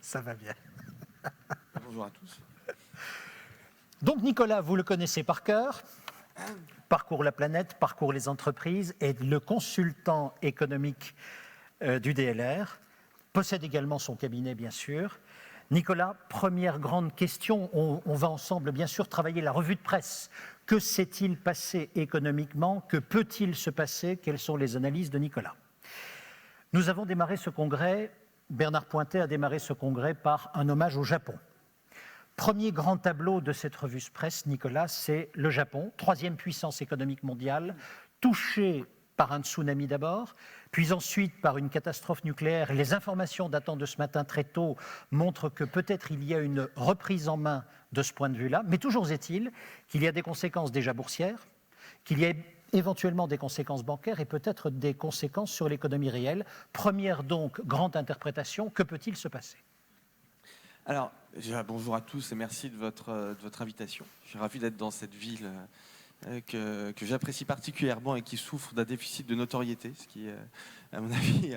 Ça va bien. Bonjour à tous. Donc Nicolas, vous le connaissez par cœur. Parcours la planète, parcours les entreprises, est le consultant économique du DLR. Possède également son cabinet, bien sûr. Nicolas, première grande question. On va ensemble, bien sûr, travailler la revue de presse. Que s'est-il passé économiquement? Que peut-il se passer? Quelles sont les analyses de Nicolas? Nous avons démarré ce congrès, Bernard Pointet a démarré ce congrès par un hommage au Japon. Premier grand tableau de cette revue de presse, Nicolas, c'est le Japon, troisième puissance économique mondiale, touché par un tsunami d'abord, puis ensuite par une catastrophe nucléaire. Les informations datant de ce matin très tôt montrent que peut-être il y a une reprise en main de ce point de vue-là, mais toujours est-il qu'il y a des conséquences déjà boursières, qu'il y a éventuellement des conséquences bancaires et peut-être des conséquences sur l'économie réelle. Première donc grande interprétation, que peut-il se passer? Alors, bonjour à tous et merci de votre invitation. Je suis ravi d'être dans cette ville que j'apprécie particulièrement et qui souffre d'un déficit de notoriété, ce qui, à mon avis,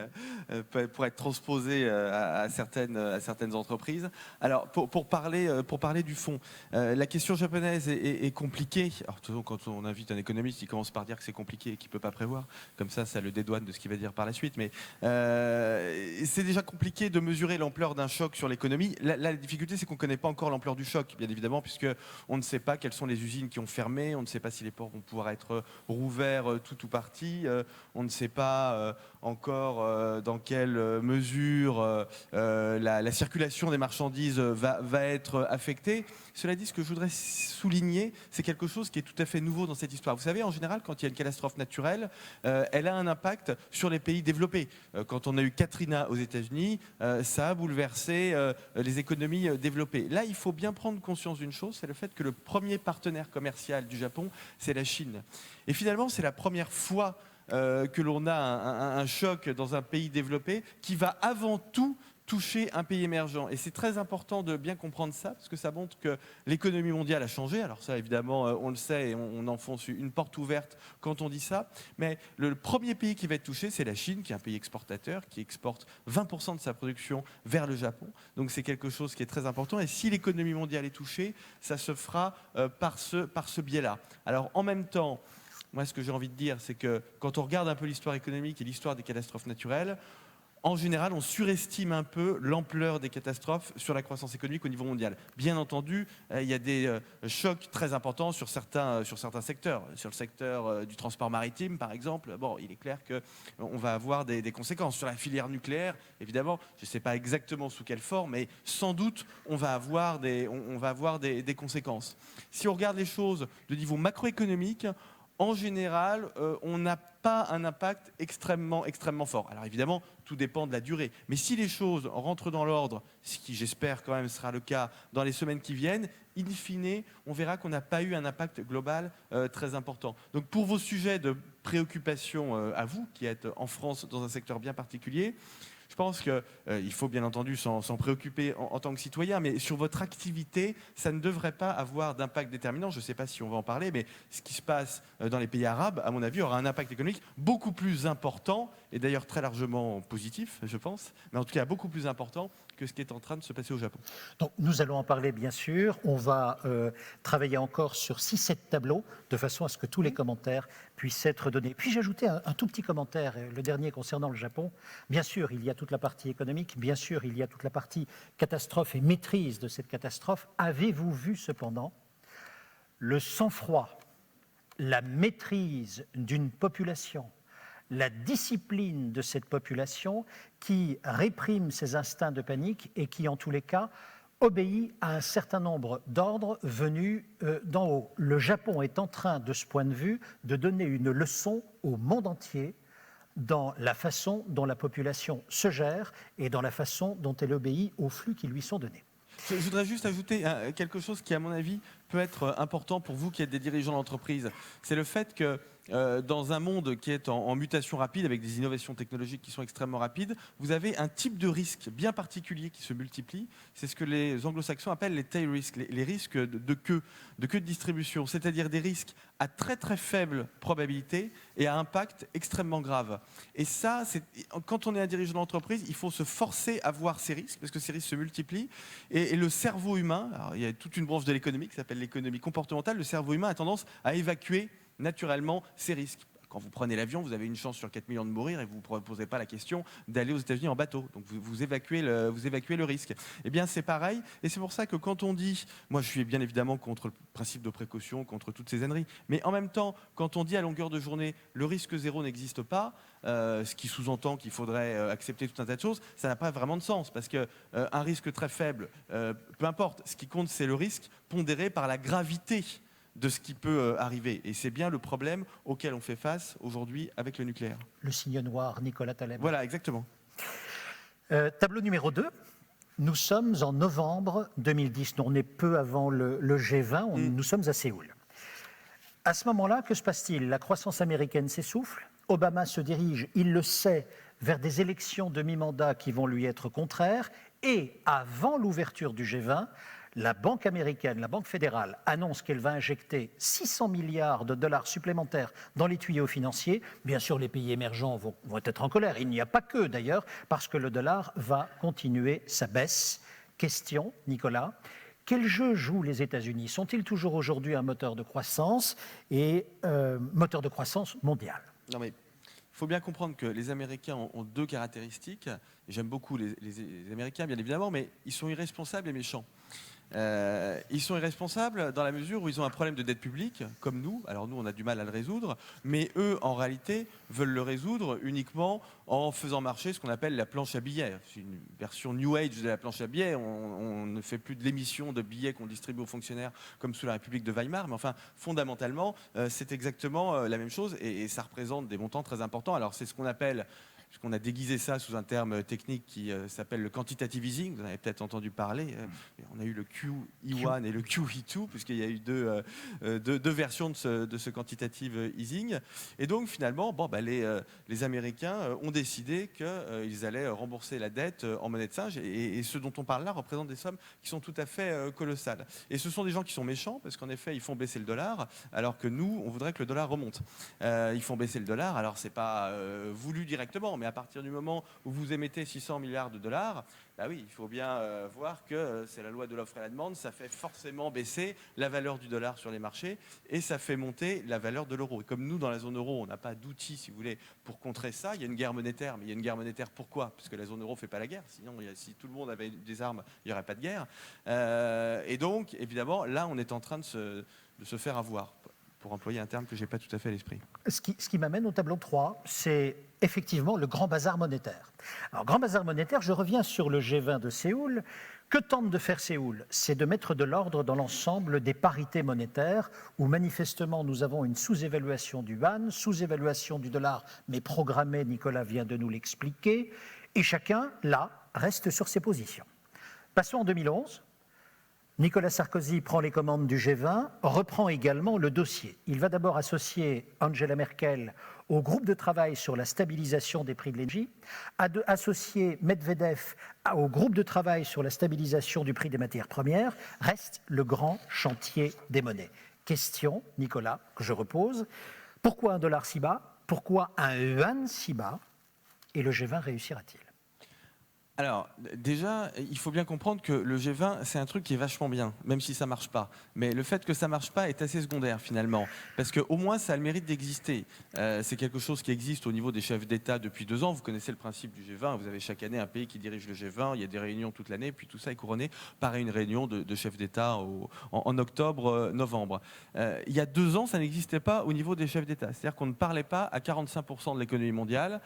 pourrait être transposé à certaines entreprises. Alors, pour parler du fond, la question japonaise est compliquée. Alors, toujours, quand on invite un économiste, il commence par dire que c'est compliqué et qu'il ne peut pas prévoir. Comme ça le dédouane de ce qu'il va dire par la suite. Mais c'est déjà compliqué de mesurer l'ampleur d'un choc sur l'économie. La difficulté, c'est qu'on ne connaît pas encore l'ampleur du choc, bien évidemment, puisqu'on ne sait pas quelles sont les usines qui ont fermé, on ne sait pas si les ports vont pouvoir être rouverts tout ou partie, on ne sait pas encore dans quelle mesure la circulation des marchandises va être affectée. Cela dit, ce que je voudrais souligner, c'est quelque chose qui est tout à fait nouveau dans cette histoire. Vous savez, en général, quand il y a une catastrophe naturelle, elle a un impact sur les pays développés. Quand on a eu Katrina aux États-Unis, ça a bouleversé les économies développées. Là, il faut bien prendre conscience d'une chose, c'est le fait que le premier partenaire commercial du Japon, c'est la Chine. Et finalement, c'est la première fois que l'on a un choc dans un pays développé qui va avant tout toucher un pays émergent. Et c'est très important de bien comprendre ça, parce que ça montre que l'économie mondiale a changé. Alors ça, évidemment, on le sait et on enfonce une porte ouverte quand on dit ça. Mais le premier pays qui va être touché, c'est la Chine, qui est un pays exportateur, qui exporte 20% de sa production vers le Japon. Donc c'est quelque chose qui est très important. Et si l'économie mondiale est touchée, ça se fera par ce biais-là. Alors en même temps, moi, ce que j'ai envie de dire, c'est que quand on regarde un peu l'histoire économique et l'histoire des catastrophes naturelles, en général, on surestime un peu l'ampleur des catastrophes sur la croissance économique au niveau mondial. Bien entendu, il y a des chocs très importants sur certains secteurs. Sur le secteur du transport maritime, par exemple, bon, il est clair qu'on va avoir des conséquences. Sur la filière nucléaire, évidemment, je ne sais pas exactement sous quelle forme, mais sans doute, on va avoir des conséquences. Si on regarde les choses de niveau macroéconomique, en général, on n'a pas un impact extrêmement fort. Alors évidemment, tout dépend de la durée. Mais si les choses rentrent dans l'ordre, ce qui j'espère quand même sera le cas dans les semaines qui viennent, in fine, on verra qu'on n'a pas eu un impact global très important. Donc pour vos sujets de préoccupation à vous, qui êtes en France dans un secteur bien particulier, je pense qu'il faut bien entendu s'en préoccuper en tant que citoyen, mais sur votre activité, ça ne devrait pas avoir d'impact déterminant. Je ne sais pas si on va en parler, mais ce qui se passe dans les pays arabes, à mon avis, aura un impact économique beaucoup plus important, et d'ailleurs très largement positif, je pense, mais en tout cas beaucoup plus important que ce qui est en train de se passer au Japon. Donc, nous allons en parler, bien sûr. On va travailler encore sur 6-7 tableaux, de façon à ce que tous les commentaires puissent être donnés. Puis j'ajoutais un tout petit commentaire, le dernier concernant le Japon. Bien sûr, il y a toute la partie économique, bien sûr, il y a toute la partie catastrophe et maîtrise de cette catastrophe. Avez-vous vu cependant le sang-froid, la maîtrise d'une population, la discipline de cette population qui réprime ses instincts de panique et qui, en tous les cas, obéit à un certain nombre d'ordres venus d'en haut. Le Japon est en train, de ce point de vue, de donner une leçon au monde entier dans la façon dont la population se gère et dans la façon dont elle obéit aux flux qui lui sont donnés. Je voudrais juste ajouter quelque chose qui, à mon avis, peut être important pour vous qui êtes des dirigeants d'entreprise. C'est le fait que dans un monde qui est en mutation rapide, avec des innovations technologiques qui sont extrêmement rapides, vous avez un type de risque bien particulier qui se multiplie. C'est ce que les anglo-saxons appellent les tail risks, les risques de queue de distribution, c'est-à-dire des risques à très très faible probabilité et à impact extrêmement grave. Et ça, quand on est un dirigeant d'entreprise, il faut se forcer à voir ces risques, parce que ces risques se multiplient. Et le cerveau humain, alors il y a toute une branche de l'économie qui s'appelle l'économie comportementale, le cerveau humain a tendance à évacuer naturellement ces risques. Quand vous prenez l'avion, vous avez une chance sur 4 millions de mourir et vous ne vous posez pas la question d'aller aux États-Unis en bateau. Donc vous évacuez le risque. Eh bien, c'est pareil. Et c'est pour ça que quand on dit, moi je suis bien évidemment contre le principe de précaution, contre toutes ces âneries, mais en même temps, quand on dit à longueur de journée, le risque zéro n'existe pas, ce qui sous-entend qu'il faudrait accepter tout un tas de choses, ça n'a pas vraiment de sens. Parce qu'un risque très faible, peu importe, ce qui compte, c'est le risque pondéré par la gravité de ce qui peut arriver. Et c'est bien le problème auquel on fait face aujourd'hui avec le nucléaire. Le signe noir, Nicolas Taleb. Voilà, exactement. Tableau numéro 2. Nous sommes en novembre 2010. On est peu avant le G20. Nous sommes à Séoul. À ce moment-là, que se passe-t-il? La croissance américaine s'essouffle. Obama se dirige, il le sait, vers des élections de mi-mandat qui vont lui être contraires. Et avant l'ouverture du G20, la banque américaine, la banque fédérale, annonce qu'elle va injecter 600 milliards de dollars supplémentaires dans les tuyaux financiers. Bien sûr, les pays émergents vont être en colère. Il n'y a pas que, d'ailleurs, parce que le dollar va continuer sa baisse. Question, Nicolas, quel jeu jouent les États-Unis? Sont-ils toujours aujourd'hui un moteur de croissance et moteur de croissance mondial? Non, mais il faut bien comprendre que les Américains ont deux caractéristiques. J'aime beaucoup les Américains, bien évidemment, mais ils sont irresponsables et méchants. Ils sont irresponsables dans la mesure où ils ont un problème de dette publique, comme nous. Alors nous, on a du mal à le résoudre, mais eux, en réalité, veulent le résoudre uniquement en faisant marcher ce qu'on appelle la planche à billets. C'est une version New Age de la planche à billets. On ne fait plus de l'émission de billets qu'on distribue aux fonctionnaires comme sous la République de Weimar, mais enfin, fondamentalement, c'est exactement la même chose et ça représente des montants très importants. Alors c'est ce qu'on appelle... Puisqu'on a déguisé ça sous un terme technique qui s'appelle le quantitative easing, vous en avez peut-être entendu parler. On a eu le QE1 et le QE2, puisqu'il y a eu deux versions de ce quantitative easing. Et donc finalement, les Américains ont décidé qu'ils allaient rembourser la dette en monnaie de singe. Et ce dont on parle là représente des sommes qui sont tout à fait colossales. Et ce sont des gens qui sont méchants, parce qu'en effet, ils font baisser le dollar, alors que nous, on voudrait que le dollar remonte. Ils font baisser le dollar, alors c'est pas voulu directement, mais à partir du moment où vous émettez 600 milliards de dollars, bah oui, il faut bien voir que c'est la loi de l'offre et la demande, ça fait forcément baisser la valeur du dollar sur les marchés et ça fait monter la valeur de l'euro. Et comme nous, dans la zone euro, on n'a pas d'outils, si vous voulez, pour contrer ça, il y a une guerre monétaire. Mais il y a une guerre monétaire pourquoi? Parce que la zone euro ne fait pas la guerre. Sinon, si tout le monde avait des armes, il n'y aurait pas de guerre. Et donc, évidemment, là, on est en train de se faire avoir, pour employer un terme que je n'ai pas tout à fait à l'esprit. Ce qui m'amène au tableau 3, c'est effectivement le grand bazar monétaire. Alors, grand bazar monétaire, je reviens sur le G20 de Séoul. Que tente de faire Séoul? C'est de mettre de l'ordre dans l'ensemble des parités monétaires, où manifestement nous avons une sous-évaluation du yuan, sous-évaluation du dollar, mais programmée, Nicolas vient de nous l'expliquer, et chacun, là, reste sur ses positions. Passons en 2011. Nicolas Sarkozy prend les commandes du G20, reprend également le dossier. Il va d'abord associer Angela Merkel au groupe de travail sur la stabilisation des prix de l'énergie, associer Medvedev au groupe de travail sur la stabilisation du prix des matières premières. Reste le grand chantier des monnaies. Question, Nicolas, que je repose. Pourquoi un dollar si bas? Pourquoi un yuan si bas? Et le G20 réussira-t-il? Alors, déjà, il faut bien comprendre que le G20, c'est un truc qui est vachement bien, même si ça ne marche pas. Mais le fait que ça ne marche pas est assez secondaire, finalement. Parce qu'au moins, ça a le mérite d'exister. C'est quelque chose qui existe au niveau des chefs d'État depuis 2 ans. Vous connaissez le principe du G20. Vous avez chaque année un pays qui dirige le G20. Il y a des réunions toute l'année. Puis tout ça est couronné par une réunion de chefs d'État en octobre, novembre. Il y a 2 ans, ça n'existait pas au niveau des chefs d'État. C'est-à-dire qu'on ne parlait pas à 45% de l'économie mondiale.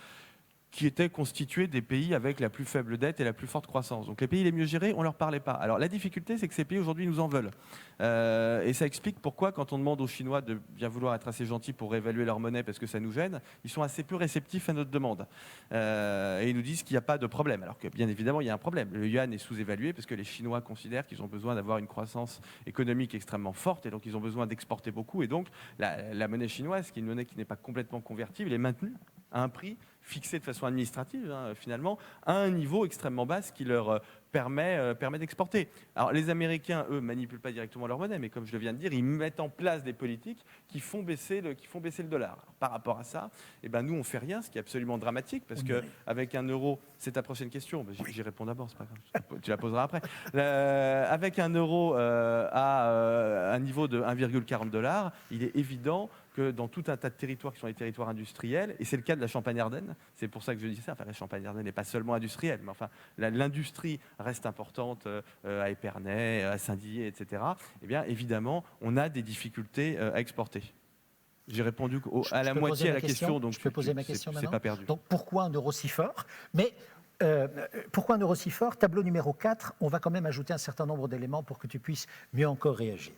qui étaient constitués des pays avec la plus faible dette et la plus forte croissance. Donc les pays les mieux gérés, on ne leur parlait pas. Alors la difficulté, c'est que ces pays aujourd'hui nous en veulent. Et ça explique pourquoi, quand on demande aux Chinois de bien vouloir être assez gentils pour réévaluer leur monnaie parce que ça nous gêne, ils sont assez peu réceptifs à notre demande. Et ils nous disent qu'il n'y a pas de problème. Alors que bien évidemment, il y a un problème. Le yuan est sous-évalué parce que les Chinois considèrent qu'ils ont besoin d'avoir une croissance économique extrêmement forte et donc ils ont besoin d'exporter beaucoup. Et donc la monnaie chinoise, qui est une monnaie qui n'est pas complètement convertible, est maintenue à un prix fixé de façon administrative, finalement, à un niveau extrêmement bas, ce qui leur permet d'exporter. Alors les Américains, eux, manipulent pas directement leur monnaie, mais comme je le viens de dire, ils mettent en place des politiques qui font baisser le dollar. Alors, par rapport à ça, nous, on fait rien, ce qui est absolument dramatique, parce qu'avec un euro, c'est ta prochaine question, j'y réponds d'abord, c'est pas grave, tu la poseras après. Avec un euro à un niveau de 1,40 $, il est évident que dans tout un tas de territoires qui sont les territoires industriels, et c'est le cas de la Champagne-Ardenne, c'est pour ça que je dis ça, la Champagne-Ardenne n'est pas seulement industrielle, mais enfin l'industrie reste importante à Épernay, à Saint-Dié, etc. Eh bien évidemment, on a des difficultés à exporter. J'ai répondu à la moitié à la question, donc je peux poser ma question maintenant. C'est pas perdu. Donc pourquoi un euro si fort ? Mais pourquoi un euro si fort ? Tableau numéro 4, on va quand même ajouter un certain nombre d'éléments pour que tu puisses mieux encore réagir.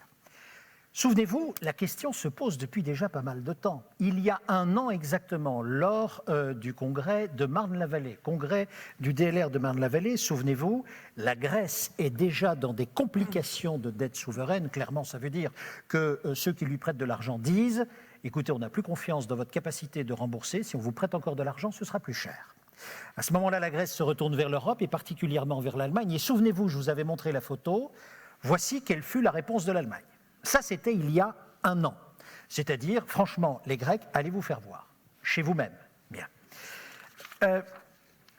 Souvenez-vous, la question se pose depuis déjà pas mal de temps. Il y a un an exactement, lors du congrès de Marne-la-Vallée, congrès du DLR de Marne-la-Vallée, souvenez-vous, la Grèce est déjà dans des complications de dette souveraine. Clairement, ça veut dire que ceux qui lui prêtent de l'argent disent « Écoutez, on n'a plus confiance dans votre capacité de rembourser. Si on vous prête encore de l'argent, ce sera plus cher. » À ce moment-là, la Grèce se retourne vers l'Europe et particulièrement vers l'Allemagne. Et souvenez-vous, je vous avais montré la photo. Voici quelle fut la réponse de l'Allemagne. Ça, c'était il y a un an. C'est-à-dire, franchement, les Grecs, allez vous faire voir, chez vous-même. Bien.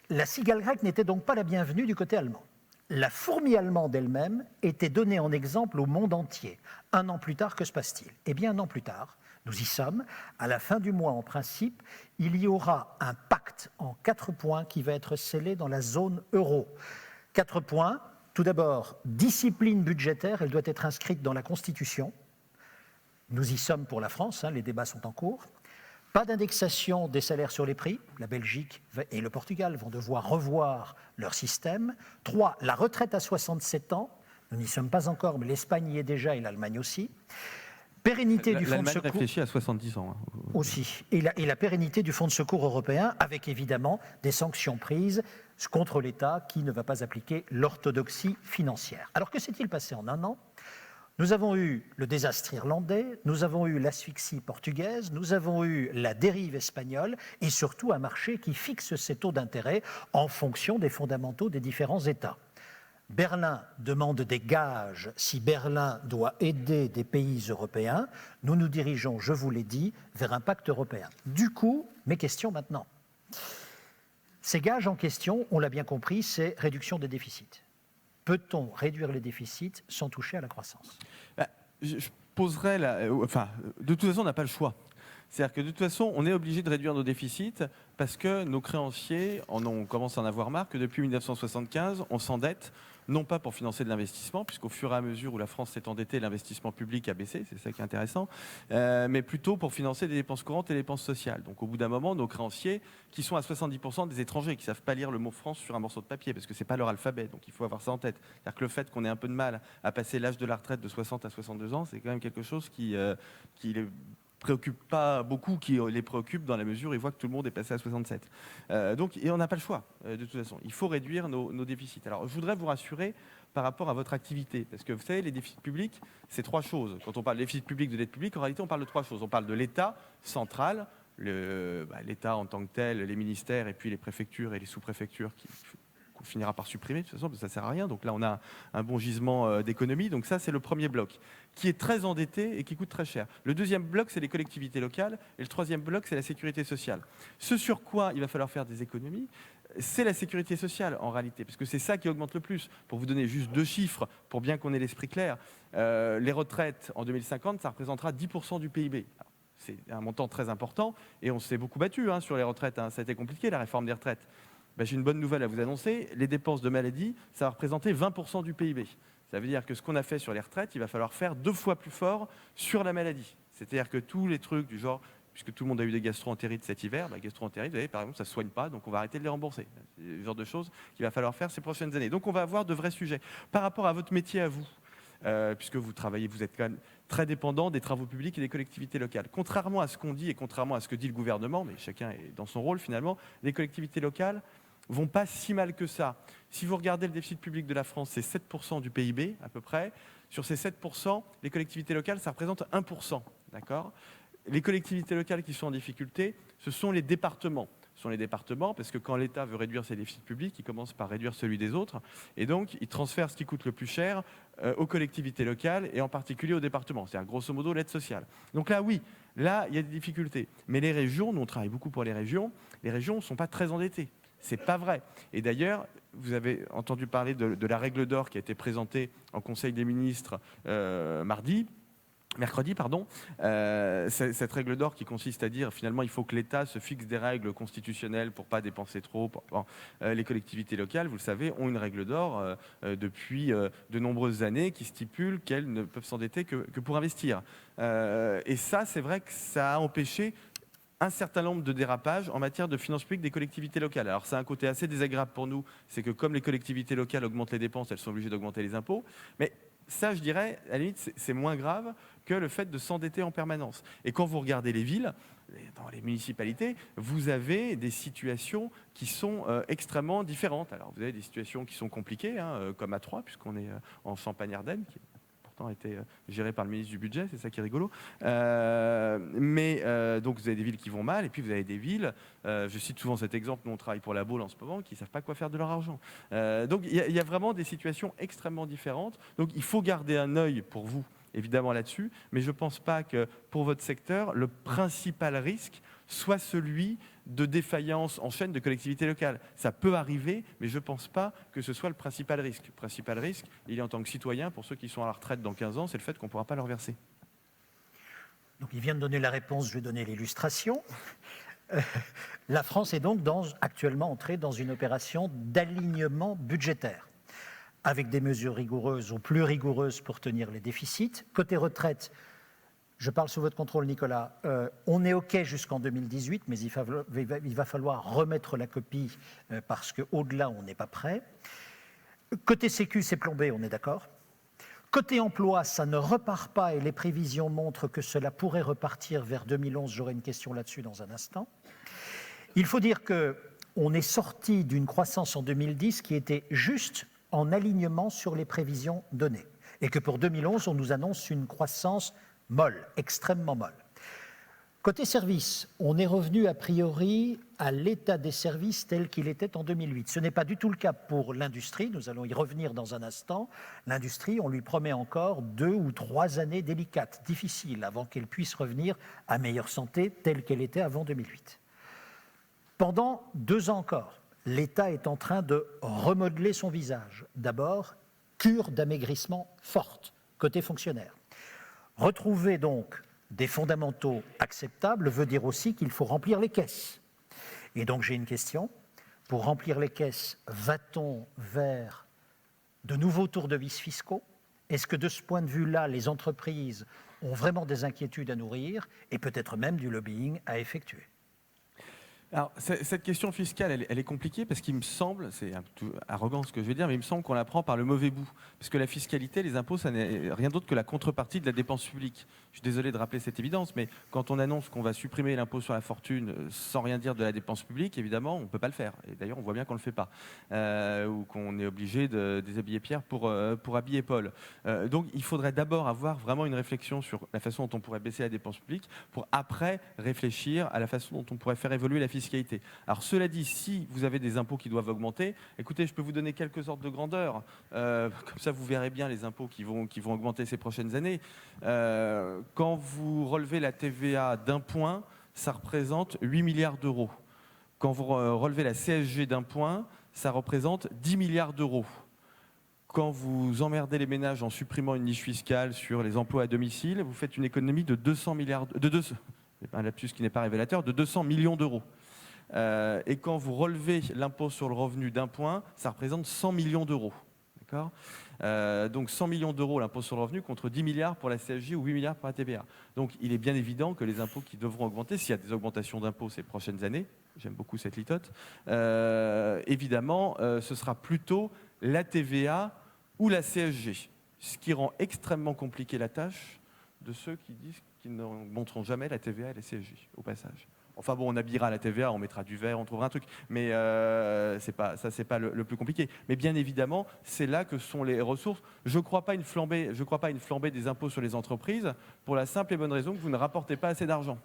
La cigale grecque n'était donc pas la bienvenue du côté allemand. La fourmi allemande elle-même était donnée en exemple au monde entier. Un an plus tard, que se passe-t-il ? Eh bien, un an plus tard, nous y sommes. À la fin du mois, en principe, il y aura un pacte en 4 points qui va être scellé dans la zone euro. 4 points. Tout d'abord, discipline budgétaire, elle doit être inscrite dans la Constitution. Nous y sommes pour la France, les débats sont en cours. Pas d'indexation des salaires sur les prix. La Belgique et le Portugal vont devoir revoir leur système. 3, la retraite à 67 ans. Nous n'y sommes pas encore, mais l'Espagne y est déjà et l'Allemagne aussi. Pérennité du fonds de secours. Réfléchit à 70 ans. Aussi. Et la pérennité du fonds de secours européen, avec évidemment des sanctions prises contre l'État qui ne va pas appliquer l'orthodoxie financière. Alors que s'est-il passé en un an ? Nous avons eu le désastre irlandais, nous avons eu l'asphyxie portugaise, nous avons eu la dérive espagnole et surtout un marché qui fixe ses taux d'intérêt en fonction des fondamentaux des différents États. Berlin demande des gages si Berlin doit aider des pays européens. Nous nous dirigeons, je vous l'ai dit, vers un pacte européen. Du coup, mes questions maintenant. Ces gages en question, on l'a bien compris, c'est réduction des déficits. Peut-on réduire les déficits sans toucher à la croissance ? Je poserais de toute façon, on n'a pas le choix. C'est-à-dire que de toute façon, on est obligé de réduire nos déficits parce que nos créanciers, on commence à en avoir marre que depuis 1975, on s'endette, non pas pour financer de l'investissement, puisqu'au fur et à mesure où la France s'est endettée, l'investissement public a baissé, c'est ça qui est intéressant, mais plutôt pour financer des dépenses courantes et des dépenses sociales. Donc au bout d'un moment, nos créanciers, qui sont à 70% des étrangers, qui ne savent pas lire le mot France sur un morceau de papier, parce que ce n'est pas leur alphabet, donc il faut avoir ça en tête. C'est-à-dire que le fait qu'on ait un peu de mal à passer l'âge de la retraite de 60 à 62 ans, c'est quand même quelque chose qui les préoccupe pas beaucoup, qui les préoccupe dans la mesure où ils voient que tout le monde est passé à 67. Et on n'a pas le choix, de toute façon. Il faut réduire nos déficits. Alors, je voudrais vous rassurer par rapport à votre activité, parce que vous savez, les déficits publics, c'est 3 choses. Quand on parle de déficit public, de dette publique, en réalité, on parle de 3 choses. On parle de l'État central, l'État en tant que tel, les ministères, et puis les préfectures et les sous-préfectures qu'on finira par supprimer, de toute façon, parce que ça ne sert à rien. Donc là, on a un bon gisement d'économie. Donc ça, c'est le premier bloc, qui est très endetté et qui coûte très cher. Le deuxième bloc, c'est les collectivités locales. Et le troisième bloc, c'est la sécurité sociale. Ce sur quoi il va falloir faire des économies, c'est la sécurité sociale, en réalité, parce que c'est ça qui augmente le plus. Pour vous donner juste 2 chiffres, pour bien qu'on ait l'esprit clair, les retraites, en 2050, ça représentera 10% du PIB. Alors, c'est un montant très important, et on s'est beaucoup battu sur les retraites. Ça a été compliqué, la réforme des retraites. J'ai une bonne nouvelle à vous annoncer. Les dépenses de maladie, ça va représenter 20% du PIB. Ça veut dire que ce qu'on a fait sur les retraites, il va falloir faire 2 fois plus fort sur la maladie. C'est-à-dire que tous les trucs du genre puisque tout le monde a eu des gastro-entérites cet hiver. Gastro-entérites, vous voyez, par exemple, ça ne se soigne pas, donc on va arrêter de les rembourser. C'est le genre de choses qu'il va falloir faire ces prochaines années. Donc on va avoir de vrais sujets. Par rapport à votre métier à vous, puisque vous travaillez, vous êtes quand même très dépendant des travaux publics et des collectivités locales. Contrairement à ce qu'on dit et contrairement à ce que dit le gouvernement, mais chacun est dans son rôle finalement, les collectivités locales vont pas si mal que ça. Si vous regardez le déficit public de la France, c'est 7% du PIB à peu près. Sur ces 7%, les collectivités locales, ça représente 1%. D'accord ? Les collectivités locales qui sont en difficulté, ce sont les départements. Ce sont les départements parce que quand l'État veut réduire ses déficits publics, il commence par réduire celui des autres. Et donc, il transfère ce qui coûte le plus cher aux collectivités locales et en particulier aux départements. C'est-à-dire, grosso modo, l'aide sociale. Donc là, oui, là, il y a des difficultés. Mais les régions, nous on travaille beaucoup pour les régions ne sont pas très endettées. C'est pas vrai. Et d'ailleurs, vous avez entendu parler de la règle d'or qui a été présentée en Conseil des ministres mercredi, cette règle d'or qui consiste à dire finalement il faut que l'État se fixe des règles constitutionnelles pour ne pas dépenser trop. Les collectivités locales, vous le savez, ont une règle d'or depuis de nombreuses années qui stipule qu'elles ne peuvent s'endetter que pour investir. Et ça, c'est vrai que ça a empêché un certain nombre de dérapages en matière de finances publiques des collectivités locales. Alors, c'est un côté assez désagréable pour nous, c'est que comme les collectivités locales augmentent les dépenses, elles sont obligées d'augmenter les impôts. Mais ça, je dirais, à la limite, c'est moins grave que le fait de s'endetter en permanence. Et quand vous regardez les villes, dans les municipalités, vous avez des situations qui sont extrêmement différentes. Alors, vous avez des situations qui sont compliquées, comme à Troyes, puisqu'on est en Champagne-Ardenne, qui a été géré par le ministre du Budget, c'est ça qui est rigolo. Donc vous avez des villes qui vont mal, et puis vous avez des villes, je cite souvent cet exemple, nous on travaille pour la Baule en ce moment, qui ne savent pas quoi faire de leur argent. Donc il y a vraiment des situations extrêmement différentes. Donc il faut garder un œil pour vous, évidemment là-dessus, mais je ne pense pas que pour votre secteur, le principal risque soit celui de défaillance en chaîne de collectivités locales. Ça peut arriver, mais je ne pense pas que ce soit le principal risque. Le principal risque, il est en tant que citoyen, pour ceux qui sont à la retraite dans 15 ans, c'est le fait qu'on ne pourra pas leur verser. Donc il vient de donner la réponse, je vais donner l'illustration. La France est donc actuellement entrée dans une opération d'alignement budgétaire, avec des mesures rigoureuses ou plus rigoureuses pour tenir les déficits. Côté retraite, je parle sous votre contrôle, Nicolas. On est OK jusqu'en 2018, mais il va falloir remettre la copie parce qu'au-delà, on n'est pas prêt. Côté Sécu, c'est plombé, on est d'accord. Côté emploi, ça ne repart pas et les prévisions montrent que cela pourrait repartir vers 2011. J'aurai une question là-dessus dans un instant. Il faut dire qu'on est sorti d'une croissance en 2010 qui était juste en alignement sur les prévisions données. Et que pour 2011, on nous annonce une croissance molle, extrêmement molle. Côté services, on est revenu a priori à l'état des services tel qu'il était en 2008. Ce n'est pas du tout le cas pour l'industrie, nous allons y revenir dans un instant. L'industrie, on lui promet encore 2 ou 3 années délicates, difficiles, avant qu'elle puisse revenir à meilleure santé telle qu'elle était avant 2008. Pendant 2 ans encore, l'État est en train de remodeler son visage. D'abord, cure d'amaigrissement forte, côté fonctionnaire. Retrouver donc des fondamentaux acceptables veut dire aussi qu'il faut remplir les caisses. Et donc j'ai une question. Pour remplir les caisses, va-t-on vers de nouveaux tours de vis fiscaux ? Est-ce que de ce point de vue-là, les entreprises ont vraiment des inquiétudes à nourrir et peut-être même du lobbying à effectuer ? Alors, cette question fiscale, elle est compliquée parce qu'il me semble, c'est un peu arrogant ce que je vais dire, mais il me semble qu'on la prend par le mauvais bout. Parce que la fiscalité, les impôts, ça n'est rien d'autre que la contrepartie de la dépense publique. Je suis désolé de rappeler cette évidence, mais quand on annonce qu'on va supprimer l'impôt sur la fortune sans rien dire de la dépense publique, évidemment, on ne peut pas le faire. Et d'ailleurs, on voit bien qu'on ne le fait pas. Ou qu'on est obligé de déshabiller Pierre pour habiller Paul. Donc, il faudrait d'abord avoir vraiment une réflexion sur la façon dont on pourrait baisser la dépense publique pour après réfléchir à la façon dont on pourrait faire évoluer la fiscalité. Alors cela dit, si vous avez des impôts qui doivent augmenter, écoutez, je peux vous donner quelques ordres de grandeur. Comme ça, vous verrez bien les impôts qui vont augmenter ces prochaines années. Quand vous relevez la TVA d'1 point, ça représente 8 milliards d'euros. Quand vous relevez la CSG d'1 point, ça représente 10 milliards d'euros. Quand vous emmerdez les ménages en supprimant une niche fiscale sur les emplois à domicile, vous faites une économie de 200 milliards un lapsus qui n'est pas révélateur, de 200 millions d'euros. Et quand vous relevez l'impôt sur le revenu d'1 point, ça représente 100 millions d'euros. D'accord. Donc 100 millions d'euros l'impôt sur le revenu contre 10 milliards pour la CSG ou 8 milliards pour la TVA. Donc il est bien évident que les impôts qui devront augmenter, s'il y a des augmentations d'impôts ces prochaines années, j'aime beaucoup cette litote, évidemment, ce sera plutôt la TVA ou la CSG, ce qui rend extrêmement compliqué la tâche de ceux qui disent qu'ils n'augmenteront jamais la TVA et la CSG, au passage. Enfin bon, on habillera la TVA, on mettra du vert, on trouvera un truc, mais c'est pas le plus compliqué. Mais bien évidemment, c'est là que sont les ressources. Je ne crois pas une flambée des impôts sur les entreprises pour la simple et bonne raison que vous ne rapportez pas assez d'argent.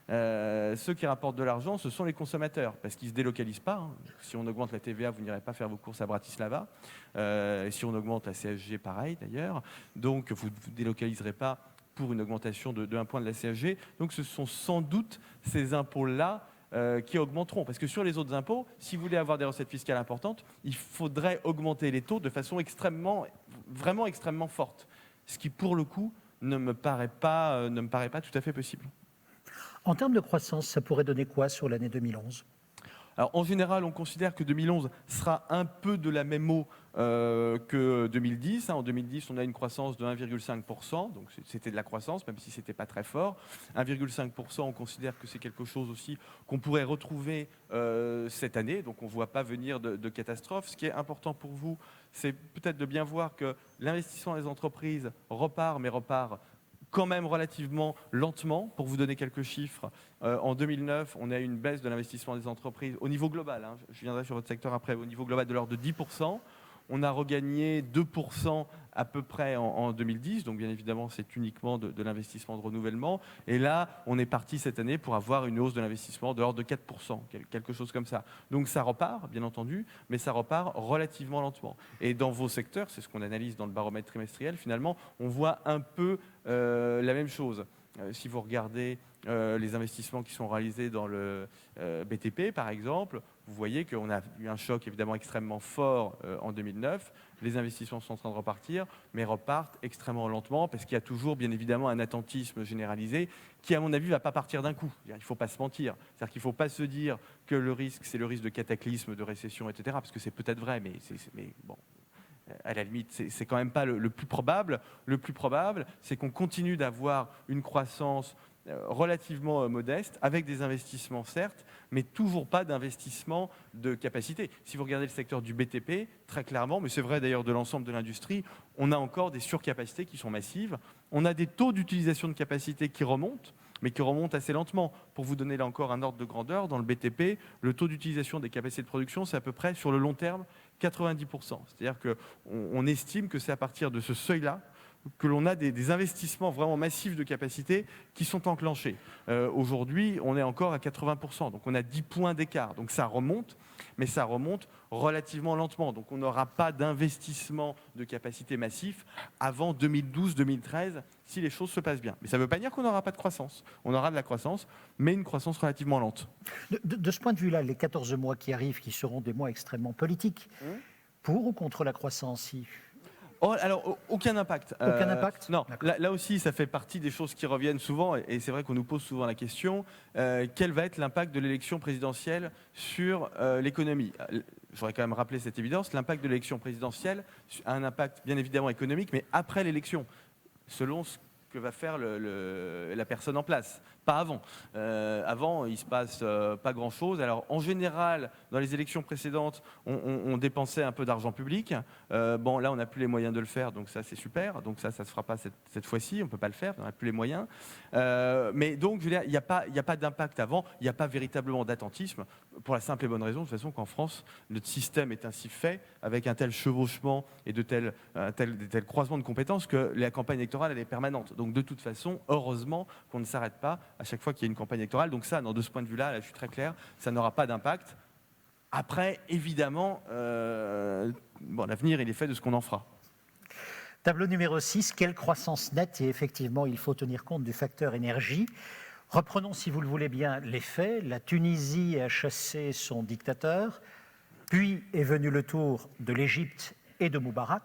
Ceux qui rapportent de l'argent, ce sont les consommateurs, parce qu'ils ne se délocalisent pas. Hein. Si on augmente la TVA, vous n'irez pas faire vos courses à Bratislava. Et si on augmente la CSG, pareil d'ailleurs. Donc vous ne délocaliserez pas pour une augmentation de 1 point de la CSG. Donc ce sont sans doute ces impôts-là qui augmenteront. Parce que sur les autres impôts, si vous voulez avoir des recettes fiscales importantes, il faudrait augmenter les taux de façon vraiment extrêmement forte. Ce qui, pour le coup, ne me paraît pas tout à fait possible. En termes de croissance, ça pourrait donner quoi sur l'année 2011 ? Alors, en général, on considère que 2011 sera un peu de la même eau que 2010. En 2010, on a une croissance de 1,5%, donc c'était de la croissance, même si ce n'était pas très fort. 1,5%, on considère que c'est quelque chose aussi qu'on pourrait retrouver cette année, donc on ne voit pas venir de catastrophe. Ce qui est important pour vous, c'est peut-être de bien voir que l'investissement des entreprises repart, mais repart quand même relativement lentement. Pour vous donner quelques chiffres, en 2009, on a eu une baisse de l'investissement des entreprises au niveau global, hein, je viendrai sur votre secteur après, au niveau global de l'ordre de 10%. On a regagné 2% à peu près en 2010, donc bien évidemment c'est uniquement de l'investissement de renouvellement. Et là, on est parti cette année pour avoir une hausse de l'investissement de l'ordre de 4%, quelque chose comme ça. Donc ça repart, bien entendu, mais ça repart relativement lentement. Et dans vos secteurs, c'est ce qu'on analyse dans le baromètre trimestriel, finalement, on voit un peu la même chose. Si vous regardez les investissements qui sont réalisés dans le BTP, par exemple, vous voyez qu'on a eu un choc évidemment extrêmement fort en 2009. Les investissements sont en train de repartir, mais repartent extrêmement lentement parce qu'il y a toujours, bien évidemment, un attentisme généralisé qui, à mon avis, ne va pas partir d'un coup. Il ne faut pas se mentir. C'est-à-dire qu'il ne faut pas se dire que le risque, c'est le risque de cataclysme, de récession, etc. Parce que c'est peut-être vrai, mais bon. À la limite, c'est quand même pas le plus probable. Le plus probable, c'est qu'on continue d'avoir une croissance relativement modeste, avec des investissements certes, mais toujours pas d'investissement de capacité. Si vous regardez le secteur du BTP, très clairement, mais c'est vrai d'ailleurs de l'ensemble de l'industrie, on a encore des surcapacités qui sont massives. On a des taux d'utilisation de capacité qui remontent, mais qui remontent assez lentement. Pour vous donner là encore un ordre de grandeur, dans le BTP, le taux d'utilisation des capacités de production, c'est à peu près sur le long terme 90%. C'est-à-dire qu'on estime que c'est à partir de ce seuil-là que l'on a des investissements vraiment massifs de capacité qui sont enclenchés. Aujourd'hui, on est encore à 80%, donc on a 10 points d'écart. Donc ça remonte, mais ça remonte relativement lentement. Donc on n'aura pas d'investissement de capacité massif avant 2012-2013 si les choses se passent bien. Mais ça ne veut pas dire qu'on n'aura pas de croissance. On aura de la croissance, mais une croissance relativement lente. De ce point de vue-là, les 14 mois qui arrivent, qui seront des mois extrêmement politiques, pour ou contre la croissance ? Oh, alors, aucun impact. Aucun impact ? Non, là aussi, ça fait partie des choses qui reviennent souvent, et c'est vrai qu'on nous pose souvent la question, quel va être l'impact de l'élection présidentielle sur l'économie ? J'aurais quand même rappelé cette évidence, l'impact de l'élection présidentielle a un impact bien évidemment économique, mais après l'élection, selon ce que va faire la personne en place, pas avant. Avant, il ne se passe pas grand-chose. Alors, en général, dans les élections précédentes, on dépensait un peu d'argent public. Bon, là, on n'a plus les moyens de le faire, donc ça, c'est super. Donc ça ne se fera pas cette fois-ci, on ne peut pas le faire, on n'a plus les moyens. Mais donc, je veux dire, il n'y a pas d'impact avant, il n'y a pas véritablement d'attentisme, pour la simple et bonne raison, de toute façon, qu'en France, notre système est ainsi fait, avec un tel chevauchement et de tels croisements de compétences, que la campagne électorale, elle est permanente. Donc, de toute façon, heureusement qu'on ne s'arrête pas à chaque fois qu'il y a une campagne électorale. Donc ça, de ce point de vue-là, je suis très clair, ça n'aura pas d'impact. Après, évidemment, l'avenir, il est fait de ce qu'on en fera. Tableau numéro 6, quelle croissance nette ? Et effectivement, il faut tenir compte du facteur énergie. Reprenons, si vous le voulez bien, les faits. La Tunisie a chassé son dictateur, puis est venu le tour de l'Égypte et de Moubarak.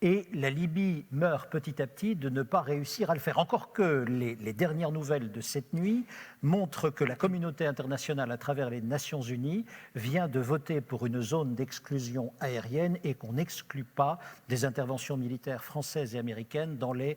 et la Libye meurt petit à petit de ne pas réussir à le faire. Encore que les dernières nouvelles de cette nuit montrent que la communauté internationale, à travers les Nations Unies, vient de voter pour une zone d'exclusion aérienne et qu'on n'exclut pas des interventions militaires françaises et américaines dans les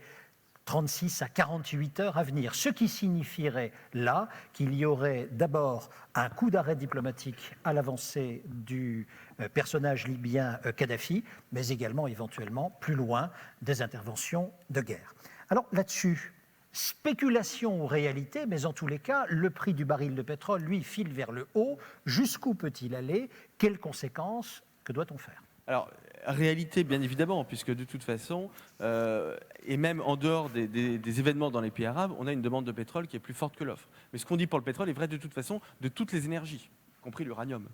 36 à 48 heures à venir, ce qui signifierait là qu'il y aurait d'abord un coup d'arrêt diplomatique à l'avancée du personnage libyen Kadhafi, mais également éventuellement plus loin des interventions de guerre. Alors là-dessus, spéculation ou réalité, mais en tous les cas, le prix du baril de pétrole, lui, file vers le haut. Jusqu'où peut-il aller? Quelles conséquences? Que doit-on faire? Alors, réalité, bien évidemment, puisque de toute façon, et même en dehors des événements dans les pays arabes, on a une demande de pétrole qui est plus forte que l'offre. Mais ce qu'on dit pour le pétrole est vrai de toute façon de toutes les énergies, y compris l'uranium.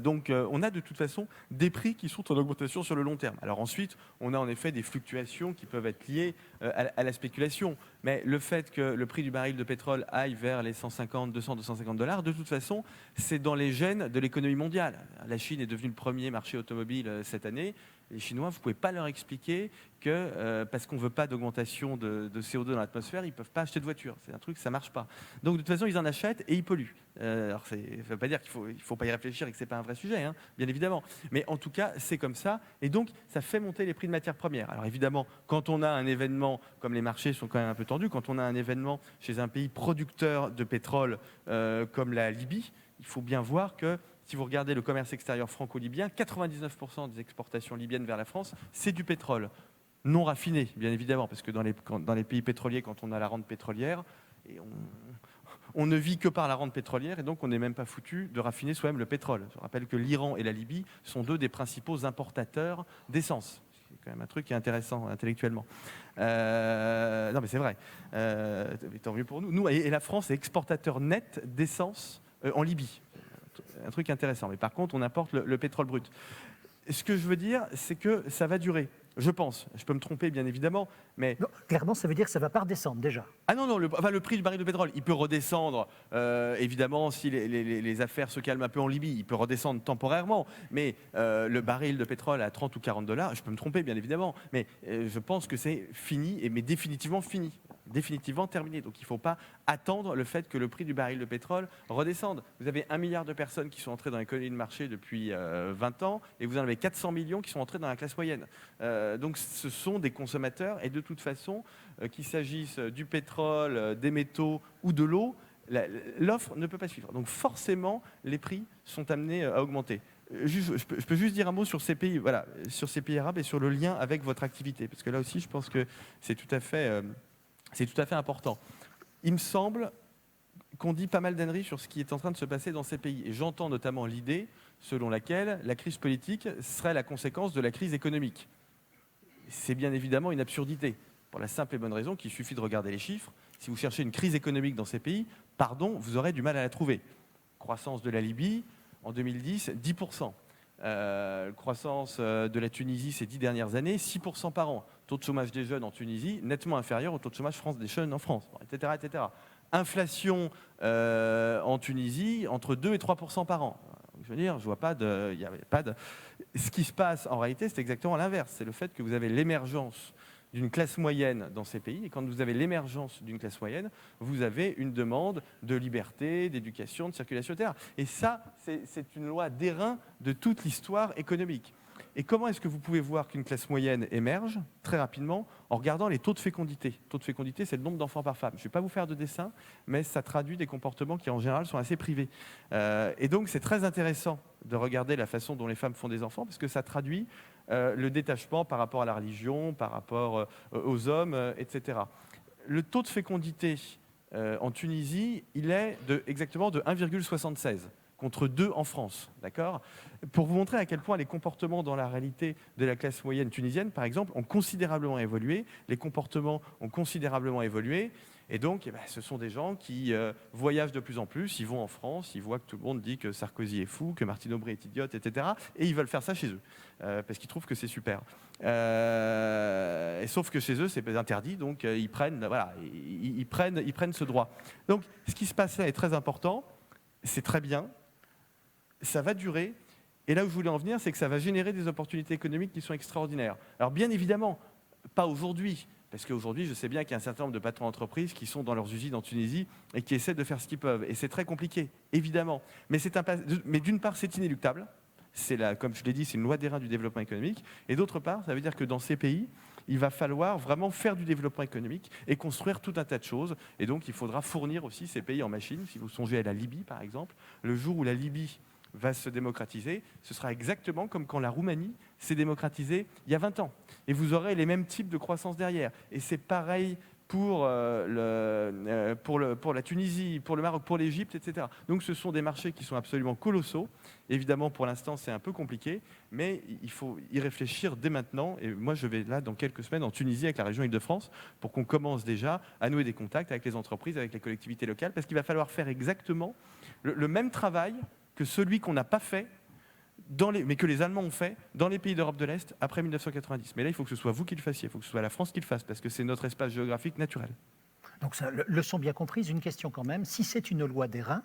Donc on a de toute façon des prix qui sont en augmentation sur le long terme. Alors ensuite, on a en effet des fluctuations qui peuvent être liées à la spéculation. Mais le fait que le prix du baril de pétrole aille vers les 150, 200, 250 $, de toute façon, c'est dans les gènes de l'économie mondiale. La Chine est devenue le premier marché automobile cette année. Les Chinois, vous ne pouvez pas leur expliquer que parce qu'on ne veut pas d'augmentation de CO2 dans l'atmosphère, ils ne peuvent pas acheter de voiture. C'est un truc, ça ne marche pas. Donc de toute façon, ils en achètent et ils polluent. Alors ça ne veut pas dire qu'il ne faut pas y réfléchir et que ce n'est pas un vrai sujet, hein, bien évidemment. Mais en tout cas, c'est comme ça. Et donc, ça fait monter les prix de matières premières. Alors évidemment, quand on a un événement, comme les marchés sont quand même un peu tendus, quand on a un événement chez un pays producteur de pétrole comme la Libye, il faut bien voir que si vous regardez le commerce extérieur franco-libyen, 99% des exportations libyennes vers la France, c'est du pétrole. Non raffiné, bien évidemment, parce que dans les pays pétroliers, quand on a la rente pétrolière, et on ne vit que par la rente pétrolière, et donc on n'est même pas foutu de raffiner soi-même le pétrole. Je rappelle que l'Iran et la Libye sont deux des principaux importateurs d'essence. C'est quand même un truc qui est intéressant intellectuellement. Non, mais c'est vrai. Tant mieux pour nous. Et la France est exportateur net d'essence en Libye. Un truc intéressant. Mais par contre, on importe le pétrole brut. Ce que je veux dire, c'est que ça va durer. Je pense. Je peux me tromper, bien évidemment, mais... Non, clairement, ça veut dire que ça ne va pas redescendre, déjà. Ah non, le prix du baril de pétrole, il peut redescendre, évidemment, si les affaires se calment un peu en Libye, il peut redescendre temporairement, mais le baril de pétrole à 30 ou 40 $, je peux me tromper, bien évidemment, mais je pense que c'est fini, mais définitivement fini. Définitivement terminé. Donc il ne faut pas attendre le fait que le prix du baril de pétrole redescende. Vous avez 1 milliard de personnes qui sont entrées dans l'économie de marché depuis 20 ans et vous en avez 400 millions qui sont entrés dans la classe moyenne. Donc ce sont des consommateurs et de toute façon, qu'il s'agisse du pétrole, des métaux ou de l'eau, l'offre ne peut pas suivre. Donc forcément, les prix sont amenés à augmenter. Je peux juste dire un mot sur ces pays, voilà, sur ces pays arabes et sur le lien avec votre activité, parce que là aussi, je pense que c'est tout à fait important. Il me semble qu'on dit pas mal d'âneries sur ce qui est en train de se passer dans ces pays. Et j'entends notamment l'idée selon laquelle la crise politique serait la conséquence de la crise économique. C'est bien évidemment une absurdité, pour la simple et bonne raison qu'il suffit de regarder les chiffres. Si vous cherchez une crise économique dans ces pays, vous aurez du mal à la trouver. Croissance de la Libye, en 2010, 10%. Croissance de la Tunisie ces 10 dernières années, 6% par an. Taux de chômage des jeunes en Tunisie, nettement inférieur au taux de chômage des jeunes en France, etc., etc. Inflation en Tunisie, entre 2 et 3% par an. Je veux dire, je vois pas de... Ce qui se passe en réalité, c'est exactement l'inverse. C'est le fait que vous avez l'émergence d'une classe moyenne dans ces pays. Et quand vous avez l'émergence d'une classe moyenne, vous avez une demande de liberté, d'éducation, de circulation, etc. Et ça, c'est une loi d'airain de toute l'histoire économique. Et comment est-ce que vous pouvez voir qu'une classe moyenne émerge très rapidement en regardant les taux de fécondité? Le taux de fécondité, c'est le nombre d'enfants par femme. Je ne vais pas vous faire de dessin, mais ça traduit des comportements qui, en général, sont assez privés. Et donc, c'est très intéressant de regarder la façon dont les femmes font des enfants, parce que ça traduit le détachement par rapport à la religion, par rapport aux hommes, etc. Le taux de fécondité en Tunisie, il est exactement de 1,76 contre 2 en France, d'accord ? Pour vous montrer à quel point les comportements dans la réalité de la classe moyenne tunisienne, par exemple, ont considérablement évolué, les comportements ont considérablement évolué, et donc ce sont des gens qui voyagent de plus en plus, ils vont en France, ils voient que tout le monde dit que Sarkozy est fou, que Martine Aubry est idiote, etc., et ils veulent faire ça chez eux, parce qu'ils trouvent que c'est super. Et sauf que chez eux, c'est interdit, donc ils prennent ce droit. Donc ce qui se passe là est très important, c'est très bien, ça va durer, Et là où je voulais en venir, c'est que ça va générer des opportunités économiques qui sont extraordinaires. Alors bien évidemment, pas aujourd'hui, parce qu'aujourd'hui, je sais bien qu'il y a un certain nombre de patrons d'entreprises qui sont dans leurs usines en Tunisie et qui essaient de faire ce qu'ils peuvent. Et c'est très compliqué, évidemment. Mais d'une part, c'est inéluctable. Comme je l'ai dit, c'est une loi des reins du développement économique. Et d'autre part, ça veut dire que dans ces pays, il va falloir vraiment faire du développement économique et construire tout un tas de choses. Et donc, il faudra fournir aussi ces pays en machines. Si vous songez à la Libye, par exemple, le jour où la Libye va se démocratiser, ce sera exactement comme quand la Roumanie s'est démocratisée il y a 20 ans. Et vous aurez les mêmes types de croissance derrière. Et c'est pareil pour la Tunisie, pour le Maroc, pour l'Égypte, etc. Donc ce sont des marchés qui sont absolument colossaux. Évidemment, pour l'instant, c'est un peu compliqué, mais il faut y réfléchir dès maintenant. Et moi, je vais là, dans quelques semaines, en Tunisie, avec la région Île-de-France, pour qu'on commence déjà à nouer des contacts avec les entreprises, avec les collectivités locales, parce qu'il va falloir faire exactement le même travail que celui qu'on n'a pas fait, mais que les Allemands ont fait dans les pays d'Europe de l'Est après 1990. Mais là, il faut que ce soit vous qui le fassiez, il faut que ce soit la France qui le fasse, parce que c'est notre espace géographique naturel. Donc, ça, leçon bien comprise, une question quand même. Si c'est une loi des reins,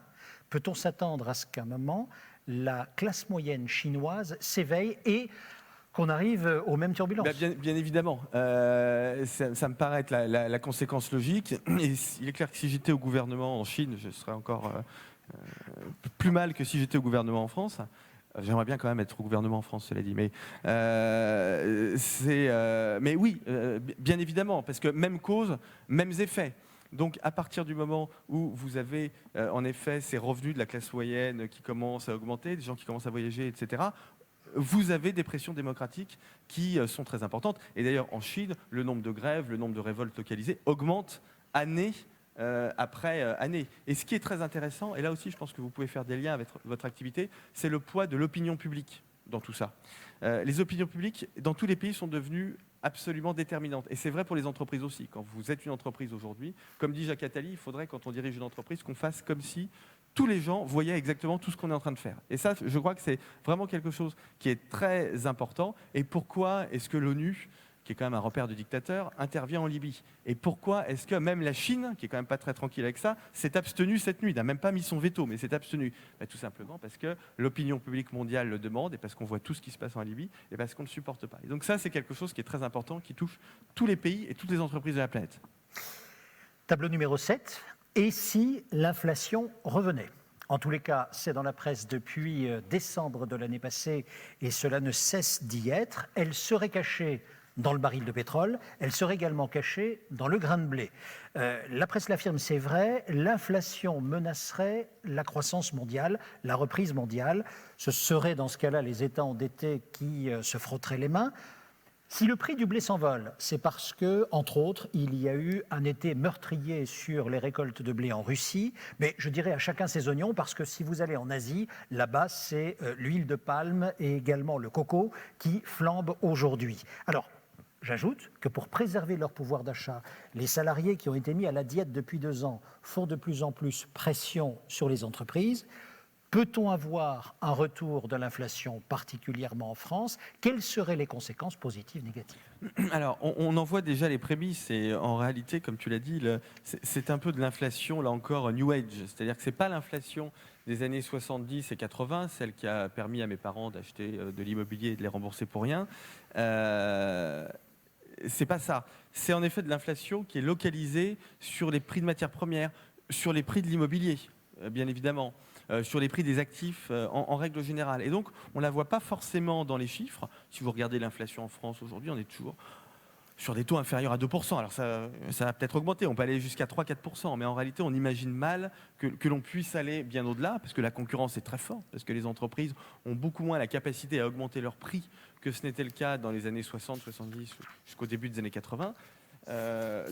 peut-on s'attendre à ce qu'à un moment, la classe moyenne chinoise s'éveille et qu'on arrive aux mêmes turbulences? Bien évidemment. Ça me paraît être la conséquence logique. Et il est clair que si j'étais au gouvernement en Chine, je serais encore plus mal que si j'étais au gouvernement en France. J'aimerais bien quand même être au gouvernement en France, cela dit. Mais oui, bien évidemment, parce que même cause, mêmes effets. Donc, à partir du moment où vous avez en effet ces revenus de la classe moyenne qui commencent à augmenter, des gens qui commencent à voyager, etc., vous avez des pressions démocratiques qui sont très importantes. Et d'ailleurs, en Chine, le nombre de grèves, le nombre de révoltes localisées augmente année après année. Et ce qui est très intéressant, et là aussi je pense que vous pouvez faire des liens avec votre activité, c'est le poids de l'opinion publique dans tout ça. Les opinions publiques dans tous les pays sont devenues absolument déterminantes. Et c'est vrai pour les entreprises aussi. Quand vous êtes une entreprise aujourd'hui, comme dit Jacques Attali, il faudrait, quand on dirige une entreprise, qu'on fasse comme si tous les gens voyaient exactement tout ce qu'on est en train de faire. Et ça, je crois que c'est vraiment quelque chose qui est très important. Et pourquoi est-ce que l'ONU, qui est quand même un repère de dictateur, intervient en Libye? Et pourquoi est-ce que même la Chine, qui est quand même pas très tranquille avec ça, s'est abstenue cette nuit? Il n'a même pas mis son veto, mais s'est abstenue. Tout simplement parce que l'opinion publique mondiale le demande, et parce qu'on voit tout ce qui se passe en Libye, et parce qu'on ne supporte pas. Et donc ça, c'est quelque chose qui est très important, qui touche tous les pays et toutes les entreprises de la planète. Tableau numéro 7. Et si l'inflation revenait? En tous les cas, c'est dans la presse depuis décembre de l'année passée, et cela ne cesse d'y être. Elle serait cachée dans le baril de pétrole, elle serait également cachée dans le grain de blé. La presse l'affirme, c'est vrai, l'inflation menacerait la croissance mondiale, la reprise mondiale. Ce seraient dans ce cas-là les États endettés qui se frotteraient les mains. Si le prix du blé s'envole, c'est parce que, entre autres, il y a eu un été meurtrier sur les récoltes de blé en Russie. Mais je dirais à chacun ses oignons, parce que si vous allez en Asie, là-bas, c'est l'huile de palme et également le coco qui flambent aujourd'hui. Alors, j'ajoute que pour préserver leur pouvoir d'achat, les salariés qui ont été mis à la diète depuis 2 ans font de plus en plus pression sur les entreprises. Peut-on avoir un retour de l'inflation, particulièrement en France? Quelles seraient les conséquences positives, négatives? Alors, on en voit déjà les prémices, et en réalité, comme tu l'as dit, c'est un peu de l'inflation, là encore, New Age. C'est-à-dire que ce n'est pas l'inflation des années 70 et 80, celle qui a permis à mes parents d'acheter de l'immobilier et de les rembourser pour rien. C'est pas ça. C'est en effet de l'inflation qui est localisée sur les prix de matières premières, sur les prix de l'immobilier, bien évidemment. Sur les prix des actifs en règle générale. Et donc, on ne la voit pas forcément dans les chiffres. Si vous regardez l'inflation en France aujourd'hui, on est toujours sur des taux inférieurs à 2%. Alors ça va peut-être augmenter, on peut aller jusqu'à 3-4%, mais en réalité, on imagine mal que l'on puisse aller bien au-delà, parce que la concurrence est très forte, parce que les entreprises ont beaucoup moins la capacité à augmenter leurs prix que ce n'était le cas dans les années 60, 70, jusqu'au début des années 80.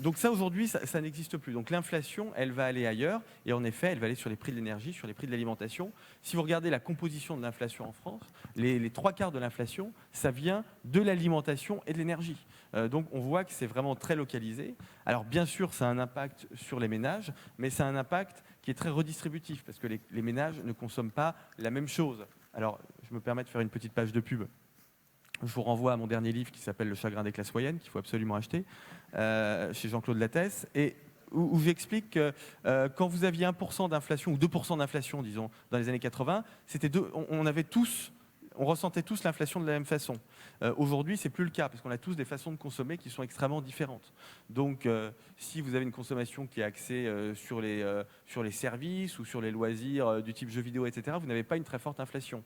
Donc ça, aujourd'hui, ça n'existe plus. Donc l'inflation, elle va aller ailleurs. Et en effet, elle va aller sur les prix de l'énergie, sur les prix de l'alimentation. Si vous regardez la composition de l'inflation en France, les 3/4 de l'inflation, ça vient de l'alimentation et de l'énergie. Donc on voit que c'est vraiment très localisé. Alors bien sûr, ça a un impact sur les ménages, mais ça a un impact qui est très redistributif, parce que les ménages ne consomment pas la même chose. Alors, je me permets de faire une petite page de pub. Je vous renvoie à mon dernier livre qui s'appelle « Le chagrin des classes moyennes », qu'il faut absolument acheter, chez Jean-Claude Lattès, et où j'explique que quand vous aviez 1% d'inflation, ou 2% d'inflation, disons, dans les années 80, on avait tous on ressentait tous l'inflation de la même façon. Aujourd'hui, c'est plus le cas parce qu'on a tous des façons de consommer qui sont extrêmement différentes. Donc, si vous avez une consommation qui est axée sur les services ou sur les loisirs du type jeux vidéo, etc., vous n'avez pas une très forte inflation.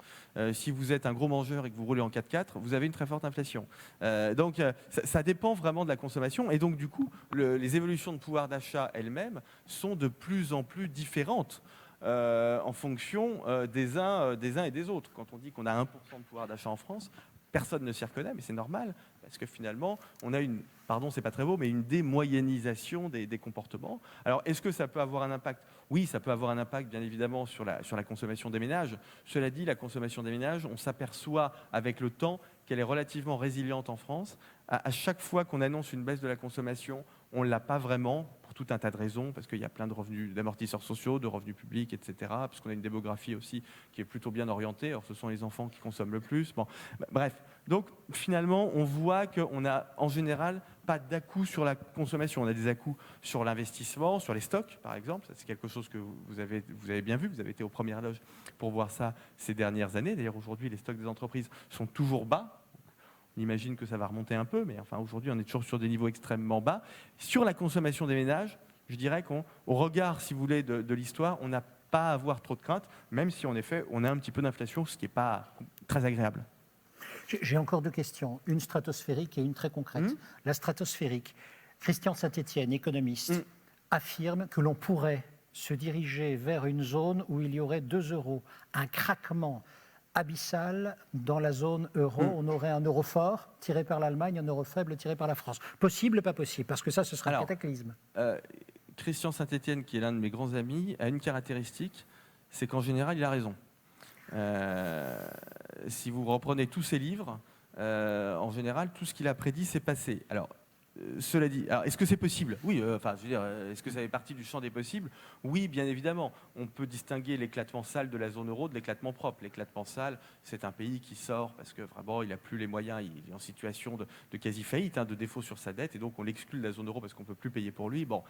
Si vous êtes un gros mangeur et que vous roulez en 4x4, vous avez une très forte inflation. Donc, ça dépend vraiment de la consommation. Et donc, du coup, les évolutions de pouvoir d'achat elles-mêmes sont de plus en plus différentes. En fonction des uns et des autres. Quand on dit qu'on a 1% de pouvoir d'achat en France, personne ne s'y reconnaît, mais c'est normal, parce que finalement, on a une, pardon, c'est pas très beau, mais une démoyennisation des comportements. Alors, est-ce que ça peut avoir un impact ? Oui, ça peut avoir un impact, bien évidemment, sur la consommation des ménages. Cela dit, la consommation des ménages, on s'aperçoit avec le temps qu'elle est relativement résiliente en France. À chaque fois qu'on annonce une baisse de la consommation, on ne l'a pas vraiment, pour tout un tas de raisons, parce qu'il y a plein de revenus d'amortisseurs sociaux, de revenus publics, etc., parce qu'on a une démographie aussi qui est plutôt bien orientée. Alors, ce sont les enfants qui consomment le plus. Bon, bref, donc finalement, on voit qu'on n'a en général pas d'à-coups sur la consommation. On a des à-coups sur l'investissement, sur les stocks, par exemple. Ça, c'est quelque chose que vous avez bien vu. Vous avez été aux premières loges pour voir ça ces dernières années. D'ailleurs, aujourd'hui, les stocks des entreprises sont toujours bas. On imagine que ça va remonter un peu, mais enfin, aujourd'hui, on est toujours sur des niveaux extrêmement bas. Sur la consommation des ménages, je dirais qu'au regard, si vous voulez, de l'histoire, on n'a pas à avoir trop de crainte, même si, en effet, on a un petit peu d'inflation, ce qui n'est pas très agréable. J'ai encore deux questions, une stratosphérique et une très concrète. La stratosphérique, Christian Saint-Étienne, économiste, affirme que l'on pourrait se diriger vers une zone où il y aurait 2 euros, un craquement abyssal dans la zone euro. On aurait un euro fort tiré par l'Allemagne, un euro faible tiré par la France. Possible, pas possible? Parce que ça, ce serait un cataclysme. Christian Saint-Étienne, qui est l'un de mes grands amis, a une caractéristique, c'est qu'en général, il a raison. Si vous reprenez tous ses livres, en général, tout ce qu'il a prédit s'est passé. Alors, cela dit, est-ce que c'est possible ? Oui, je veux dire, est-ce que ça fait partie du champ des possibles ? Oui, bien évidemment. On peut distinguer l'éclatement sale de la zone euro de l'éclatement propre. L'éclatement sale, c'est un pays qui sort parce que vraiment, il n'a plus les moyens, il est en situation de quasi-faillite, de défaut sur sa dette, et donc on l'exclut de la zone euro parce qu'on ne peut plus payer pour lui. Bon,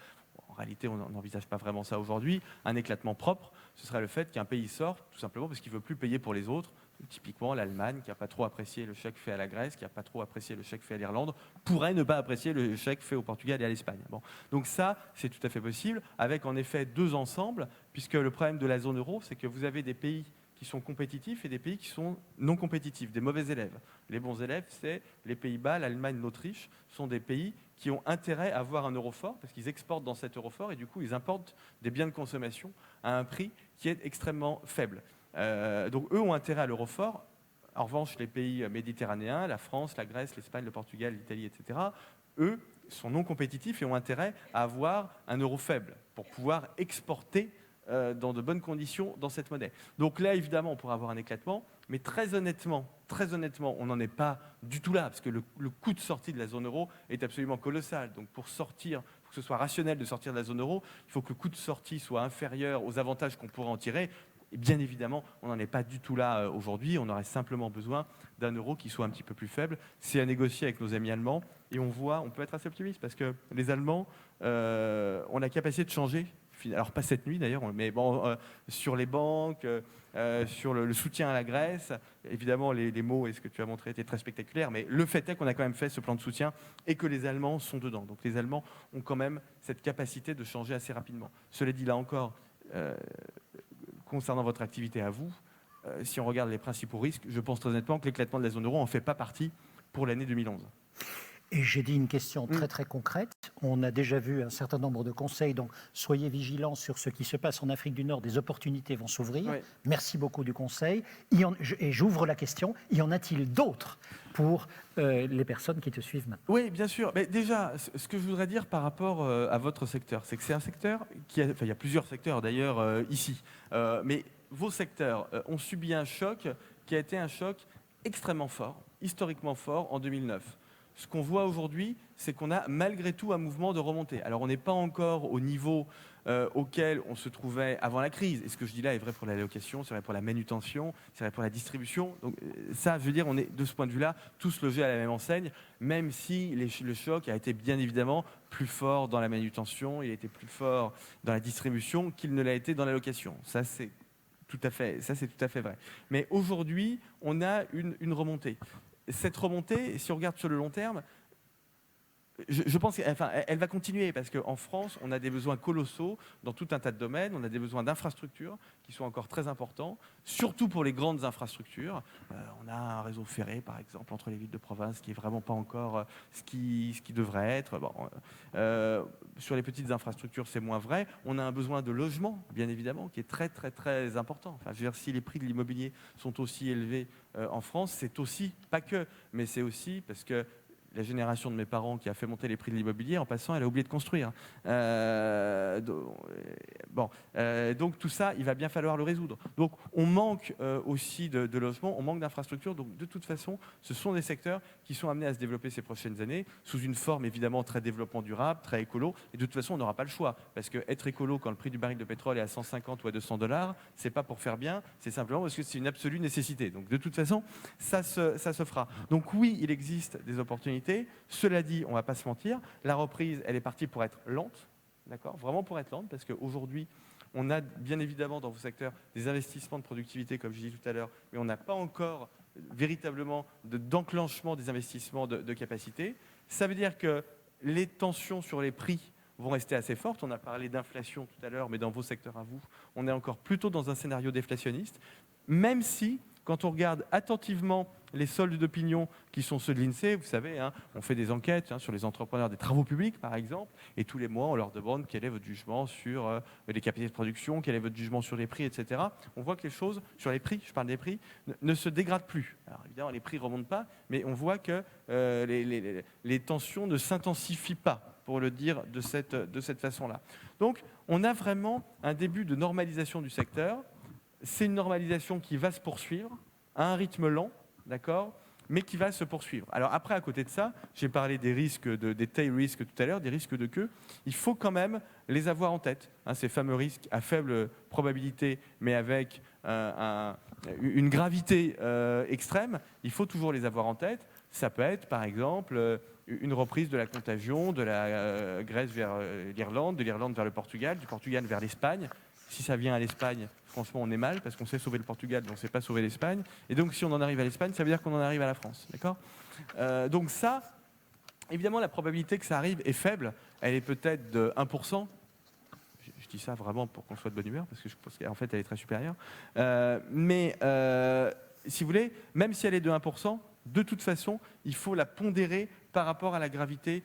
en réalité, on n'envisage pas vraiment ça aujourd'hui. Un éclatement propre, ce serait le fait qu'un pays sorte, tout simplement parce qu'il ne veut plus payer pour les autres. Typiquement, l'Allemagne, qui n'a pas trop apprécié le chèque fait à la Grèce, qui n'a pas trop apprécié le chèque fait à l'Irlande, pourrait ne pas apprécier le chèque fait au Portugal et à l'Espagne. Bon. Donc ça, c'est tout à fait possible, avec en effet 2 ensembles, puisque le problème de la zone euro, c'est que vous avez des pays qui sont compétitifs et des pays qui sont non compétitifs, des mauvais élèves. Les bons élèves, c'est les Pays-Bas, l'Allemagne, l'Autriche, sont des pays qui ont intérêt à avoir un euro fort, parce qu'ils exportent dans cet euro fort, et du coup, ils importent des biens de consommation à un prix qui est extrêmement faible. Donc eux ont intérêt à l'euro fort. En revanche, les pays méditerranéens, la France, la Grèce, l'Espagne, le Portugal, l'Italie, etc., eux sont non compétitifs et ont intérêt à avoir un euro faible pour pouvoir exporter dans de bonnes conditions dans cette monnaie. Donc là, évidemment, on pourra avoir un éclatement, mais très honnêtement, on n'en est pas du tout là, parce que le coût de sortie de la zone euro est absolument colossal. Donc pour sortir, pour que ce soit rationnel de sortir de la zone euro, il faut que le coût de sortie soit inférieur aux avantages qu'on pourra en tirer. Et bien évidemment, on n'en est pas du tout là aujourd'hui. On aurait simplement besoin d'un euro qui soit un petit peu plus faible. C'est à négocier avec nos amis allemands. Et on peut être assez optimiste parce que les Allemands ont la capacité de changer. Alors pas cette nuit d'ailleurs, mais bon, sur les banques, sur le soutien à la Grèce. Évidemment, les mots et ce que tu as montré étaient très spectaculaires. Mais le fait est qu'on a quand même fait ce plan de soutien et que les Allemands sont dedans. Donc les Allemands ont quand même cette capacité de changer assez rapidement. Cela dit, là encore, concernant votre activité à vous, si on regarde les principaux risques, je pense très honnêtement que l'éclatement de la zone euro n'en fait pas partie pour l'année 2011. Et j'ai dit une question très très concrète. On a déjà vu un certain nombre de conseils, donc soyez vigilants sur ce qui se passe en Afrique du Nord. Des opportunités vont s'ouvrir. Oui. Merci beaucoup du conseil. Et j'ouvre la question, y en a-t-il d'autres pour les personnes qui te suivent maintenant? Oui, bien sûr. Mais déjà, ce que je voudrais dire par rapport à votre secteur, c'est que c'est un secteur il y a plusieurs secteurs d'ailleurs ici, mais vos secteurs ont subi un choc qui a été un choc extrêmement fort, historiquement fort en 2009. Ce qu'on voit aujourd'hui, c'est qu'on a malgré tout un mouvement de remontée. Alors on n'est pas encore au niveau auquel on se trouvait avant la crise. Et ce que je dis là est vrai pour la location, c'est vrai pour la manutention, c'est vrai pour la distribution. Donc ça, je veux dire, on est de ce point de vue-là tous logés à la même enseigne, même si le choc a été bien évidemment plus fort dans la manutention, il a été plus fort dans la distribution qu'il ne l'a été dans la location. Ça, c'est tout à fait, ça c'est tout à fait vrai. Mais aujourd'hui, on a une remontée. Cette remontée, si on regarde sur le long terme, je pense qu'elle va continuer parce qu'en France, on a des besoins colossaux dans tout un tas de domaines. On a des besoins d'infrastructures qui sont encore très importants, surtout pour les grandes infrastructures. On a un réseau ferré, par exemple, entre les villes de province qui n'est vraiment pas encore ce qui devrait être. Bon, sur les petites infrastructures, c'est moins vrai. On a un besoin de logement, bien évidemment, qui est très, très, très important. Enfin, je veux dire, si les prix de l'immobilier sont aussi élevés en France, c'est aussi, pas que, mais c'est aussi parce que la génération de mes parents qui a fait monter les prix de l'immobilier, en passant, elle a oublié de construire. Donc tout ça, il va bien falloir le résoudre. Donc on manque aussi de logements, on manque d'infrastructures. Donc de toute façon, ce sont des secteurs qui sont amenés à se développer ces prochaines années, sous une forme évidemment très développement durable, très écolo. Et de toute façon, on n'aura pas le choix. Parce qu'être écolo quand le prix du baril de pétrole est à 150 ou à $200, c'est pas pour faire bien, c'est simplement parce que c'est une absolue nécessité. Donc de toute façon, ça se fera. Donc oui, il existe des opportunités. Cela dit, on ne va pas se mentir, la reprise, elle est partie pour être lente, d'accord, vraiment pour être lente, parce qu'aujourd'hui, on a bien évidemment dans vos secteurs des investissements de productivité, comme je disais tout à l'heure, mais on n'a pas encore véritablement d'enclenchement des investissements de capacité. Ça veut dire que les tensions sur les prix vont rester assez fortes. On a parlé d'inflation tout à l'heure, mais dans vos secteurs à vous, on est encore plutôt dans un scénario déflationniste, même si, quand on regarde attentivement les soldes d'opinion qui sont ceux de l'INSEE, vous savez, on fait des enquêtes sur les entrepreneurs des travaux publics, par exemple, et tous les mois, on leur demande quel est votre jugement sur les capacités de production, quel est votre jugement sur les prix, etc. On voit que les choses, sur les prix, je parle des prix, ne se dégradent plus. Alors évidemment, les prix ne remontent pas, mais on voit que les tensions ne s'intensifient pas, pour le dire de cette façon-là. Donc, on a vraiment un début de normalisation du secteur. C'est une normalisation qui va se poursuivre à un rythme lent, d'accord, mais qui va se poursuivre. Alors après, à côté de ça, j'ai parlé des risques, des tail risks tout à l'heure, des risques de queue. Il faut quand même les avoir en tête, ces fameux risques à faible probabilité, mais avec une gravité extrême. Il faut toujours les avoir en tête. Ça peut être, par exemple, une reprise de la contagion de la Grèce vers l'Irlande, de l'Irlande vers le Portugal, du Portugal vers l'Espagne. Si ça vient à l'Espagne, franchement, on est mal parce qu'on sait sauver le Portugal, mais on ne sait pas sauver l'Espagne. Et donc, si on en arrive à l'Espagne, ça veut dire qu'on en arrive à la France. D'accord ? Donc ça, évidemment, la probabilité que ça arrive est faible. Elle est peut-être de 1%. Je dis ça vraiment pour qu'on soit de bonne humeur, parce que je pense qu'en fait, elle est très supérieure. Mais si vous voulez, même si elle est de 1%, de toute façon, il faut la pondérer par rapport à la gravité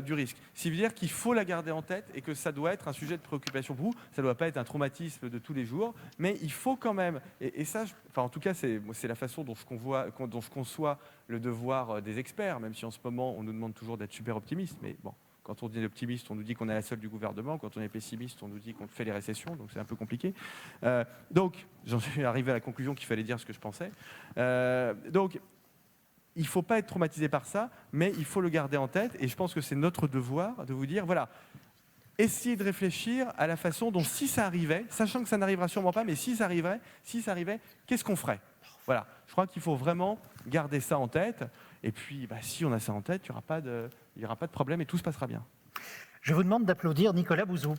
du risque. Ce qui veut dire qu'il faut la garder en tête et que ça doit être un sujet de préoccupation pour vous. Ça ne doit pas être un traumatisme de tous les jours, mais il faut quand même, et ça, en tout cas, c'est la façon dont je conçois le devoir des experts, même si en ce moment, on nous demande toujours d'être super optimiste, mais bon. Quand on dit optimiste, on nous dit qu'on est la seule du gouvernement. Quand on est pessimiste, on nous dit qu'on fait les récessions. Donc, c'est un peu compliqué. Donc, j'en suis arrivé à la conclusion qu'il fallait dire ce que je pensais. Donc, il ne faut pas être traumatisé par ça, mais il faut le garder en tête. Et je pense que c'est notre devoir de vous dire, voilà, essayez de réfléchir à la façon dont, si ça arrivait, sachant que ça n'arrivera sûrement pas, mais si ça arrivait, qu'est-ce qu'on ferait ? Voilà, je crois qu'il faut vraiment garder ça en tête. Et puis, si on a ça en tête, il n'y aura pas de problème et tout se passera bien. Je vous demande d'applaudir Nicolas Bouzou.